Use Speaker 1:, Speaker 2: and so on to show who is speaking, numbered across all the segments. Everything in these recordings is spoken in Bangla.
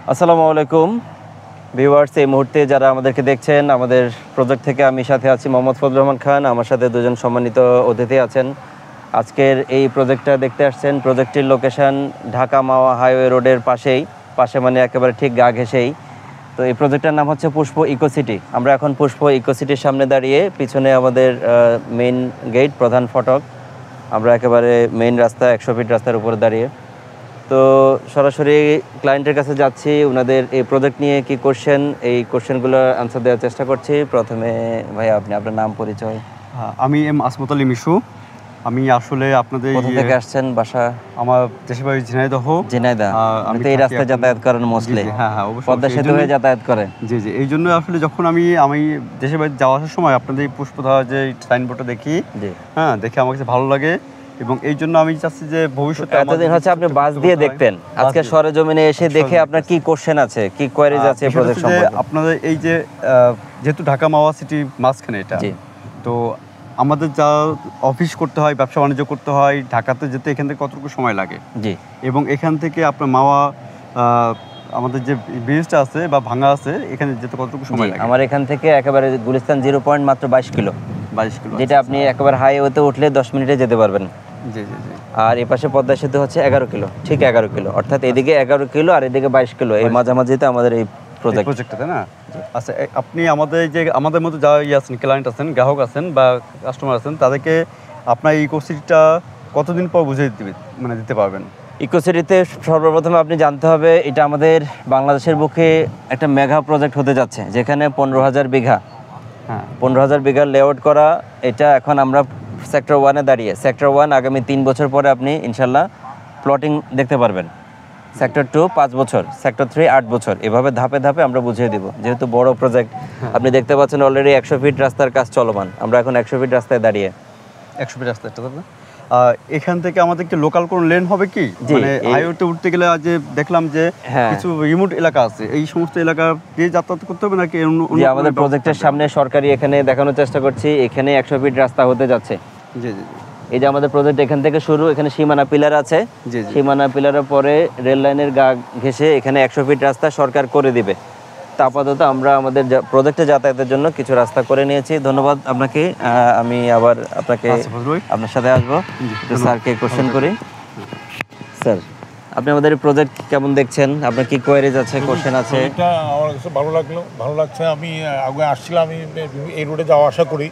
Speaker 1: আসসালামু আলাইকুম ভিউয়ার্স, এই মুহূর্তে যারা আমাদেরকে দেখছেন, আমাদের প্রজেক্ট থেকে আমি সাথে আছি মোহাম্মদ ফজলুর রহমান খান। আমার সাথে দুজন সম্মানিত অতিথি আছেন। আজকের এই প্রজেক্টটা দেখতে আসছেন। প্রজেক্টটির লোকেশন ঢাকা মাওয়া হাইওয়ে রোডের পাশে মানে একেবারে ঠিক গা ঘেঁষেই। তো এই প্রজেক্টটার নাম হচ্ছে পুষ্প ইকো সিটি। আমরা এখন পুষ্প ইকো সিটির সামনে দাঁড়িয়ে, পিছনে আমাদের মেইন গেট, প্রধান ফটক। আমরা একেবারে মেইন রাস্তা 100 ফিট রাস্তার উপরে দাঁড়িয়ে। তো সরাসরি ক্লায়েন্টের কাছে যাচ্ছি, ওনাদের এই প্রজেক্ট নিয়ে কি কোশ্চেন, এই কোশ্চেনগুলো আনসার দেওয়ার চেষ্টা করছি। প্রথমে ভাই, আপনি আপনার নাম পরিচয়।
Speaker 2: আমি এম আসমত আলী মিশু। আমি আসলে আপনাদের
Speaker 1: কোথা থেকে আসছেন? বাসা?
Speaker 2: আমার দেশের বাড়ি ঝিনাইদহ।
Speaker 1: আমি তো এই রাস্তায় যাতায়াত করেন মোস্টলি।
Speaker 2: হ্যাঁ হ্যাঁ, অবশ্যই
Speaker 1: পদ্মা সেতু হয়ে যাতায়াত করেন।
Speaker 2: জি জি, এই জন্য আসলে যখন আমি দেশের বাড়ি যাওয়া আসার সময় আপনাদের এই পুষ্পধারা যে সাইনবোর্ডটা দেখি, হ্যাঁ দেখে আমার কাছে ভালো লাগে, এবং এই জন্য আমি চাচ্ছি যে ভবিষ্যতে
Speaker 1: এতদিন হচ্ছে আপনি বাস দিয়ে দেখতেন, আজকে সরেজমিনে এসে দেখে আপনার কি কোশ্চেন আছে, কি কোয়ারিজ আছে প্রজেক্ট সম্পর্কে?
Speaker 2: আপনাদের এই যে যেহেতু ঢাকা মাওয়া সিটি মাঝখানে এটা, তো আমাদের যা অফিস করতে হয়, ব্যবসা বাণিজ্য করতে হয়, ঢাকাতে যেতে এখান থেকে কতটুকু সময় লাগে, জি, এবং এখান থেকে আপনার মাওয়া আমাদের যে ব্রিজটা আছে বা ভাঙা আছে, এখানে যেতে কতটুকু সময় লাগে?
Speaker 1: আমার এখান থেকে একেবারে গুলিস্তান 0 পয়েন্ট মাত্র 22 কিলো, যেটা আপনি একেবারে হাইওয়েতে উঠলে 10 মিনিটে যেতে পারবেন।
Speaker 2: জি জি জি।
Speaker 1: আর এই পাশে পদ্মা সেতু হচ্ছে 11 কিলো, ঠিক 11 কিলো, অর্থাৎ এদিকে 11 কিলো আর এদিকে 22 কিলো, এই মাঝামাঝিতে আমাদের এই প্রজেক্টটা, তাই না?
Speaker 2: আচ্ছা, আপনি আমাদের মধ্যে যারা আছেন, ক্লায়েন্ট আছেন, গ্রাহক আছেন বা কাস্টমার আছেন, তাদেরকে আপনার এই ইকোসিটিটা কতদিন পর বুঝিয়ে দিতে পারবেন?
Speaker 1: ইকোসিটিতে সর্বপ্রথমে আপনি জানতে হবে, এটা আমাদের বাংলাদেশের বুকে একটা মেগা প্রজেক্ট হতে যাচ্ছে, যেখানে 15,000 বিঘা, 15,000 বিঘার লেআউট করা। এটা এখন আমরা সেক্টর 1-এ দাঁড়িয়ে। সেক্টর 1 আগামী 3 বছর পরে আপনি ইনশাল্লাহ প্লটিং দেখতে পারবেন। সেক্টর 2 5 বছর, সেক্টর 3 8 বছর, এভাবে ধাপে ধাপে আমরা বুঝিয়ে দিব। যেহেতু বড় প্রজেক্ট, আপনি দেখতে পাচ্ছেন অলরেডি 100 ফিট রাস্তার কাজ চলমান। আমরা এখন 100 ফিট রাস্তায় দাঁড়িয়ে।
Speaker 2: 100 ফিট রাস্তা, এখান থেকে আমাদের কি লোকাল কোন লেন হবে কি? মানে হাইওয়েতে উঠতে গেলে যে দেখলাম যে কিছু রিমোট এলাকা আছে, এই সমস্ত এলাকা দিয়ে যাতায়াত করতে হবে নাকি?
Speaker 1: আমাদের প্রজেক্টের সামনে সরকারি এখানে দেখানোর চেষ্টা করছি, এখানে 100 ফিট রাস্তা হতে যাচ্ছে। জি জি। এই যে আমাদের প্রজেক্ট এখান থেকে শুরু, এখানে সীমানা পিলার আছে, সীমানা পিলারের পরে রেল লাইনের গা ঘেঁষে এখানে 100 ফিট রাস্তা সরকার করে দিবে। তা আপাতত আমরা আমাদের প্রজেক্টে যাতায়াতের জন্য কিছু রাস্তা করে নিয়েছি। ধন্যবাদ আপনাকে। আমি আবার আপনার সাথে আসবো। স্যারকে কোশ্চেন করি। স্যার, আপনি আমাদের প্রজেক্ট কেমন দেখছেন? আপনার কি কোয়ারিজ আছে, কোশ্চেন আছে?
Speaker 3: এটা আমার কাছে ভালো লাগছে। আমি আগে আসছিলাম, আমি এই রোডে যাওয়া আসা করি,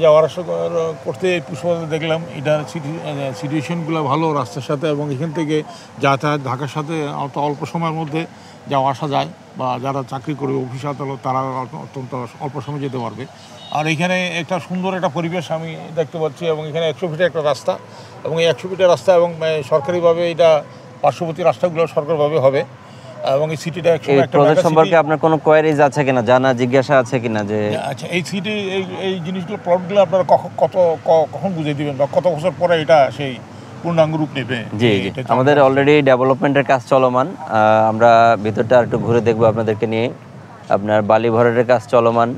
Speaker 3: যাওয়ার আসা করতে পুষ্পধারা দেখলাম এটার সিচুয়েশনগুলো ভালো রাস্তার সাথে, এবং এখান থেকে যাতায়াত ঢাকার সাথে অল্প সময়ের মধ্যে যাওয়া আসা যায়, বা যারা চাকরি করবে অফিস আদালত তারা অত্যন্ত অল্প সময় যেতে পারবে। আর এখানে একটা সুন্দর একটা পরিবেশ আমি দেখতে পাচ্ছি, এবং এখানে 100 ফিটের একটা রাস্তা, এবং এই 100 ফিটের রাস্তা এবং সরকারিভাবে এটা পার্শ্ববর্তী রাস্তাগুলো সরকারিভাবে হবে, এবং এই সিটিটা
Speaker 1: একটা প্রজেক্ট সম্পর্কে আপনার কোনো কোয়ারিজ আছে কিনা, জানা জিজ্ঞাসা আছে কিনা? যে
Speaker 3: আচ্ছা, এই সিটি এই জিনিসগুলো প্লটগুলো আপনারা কখন বুঝিয়ে দিবেন, বা কত বছর পরে এটা সেই পূর্ণাঙ্গ রূপ নেবে?
Speaker 1: জি জি, আমাদের অলরেডি ডেভেলপমেন্টের কাজ চলমান। আমরা ভিতরটা একটু ঘুরে দেখবো আপনাদেরকে নিয়ে। আপনার বালি ভরাটের কাজ চলমান।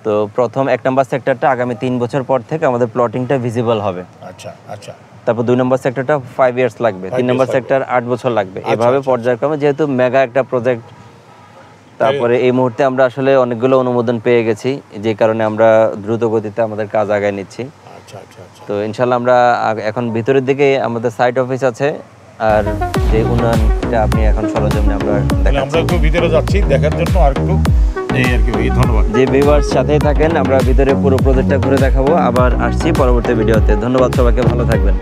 Speaker 1: তো প্রথম 1 নম্বর সেক্টরটা আগামী 3 বছর পর থেকে আমাদের প্লটিংটা ভিজিবল হবে।
Speaker 3: আচ্ছা আচ্ছা।
Speaker 1: তারপর 2 নম্বর সেক্টরটা 5 ইয়ার্স লাগবে, 3 নম্বর সেক্টর 8 বছর লাগবে, এভাবে পর্যায়ক্রমে, যেহেতু মেগা একটা প্রজেক্ট। তারপরে এই মুহূর্তে আমরা আসলে অনেকগুলো অনুমোদন পেয়ে গেছি, যে কারণে আমরা দ্রুত গতিতে আমাদের কাজ আগায় নিচ্ছি। তো ইনশাল্লাহ আমরা এখন ভিতরের দিকে আমাদের সাইট অফিস আছে, আর যে উন্নয়নটা আপনি এখন সরজমিনে আমরা
Speaker 3: একটু ভিতরে যাচ্ছি দেখার জন্য, আর একটু এই আর কি। ধন্যবাদ।
Speaker 1: যে ভিউয়ার্স সাথেই থাকেন, আমরা ভিতরে পুরো প্রজেক্টটা ঘুরে দেখাবো, আবার আসছি পরবর্তী ভিডিওতে। ধন্যবাদ সবাইকে, ভালো থাকবেন।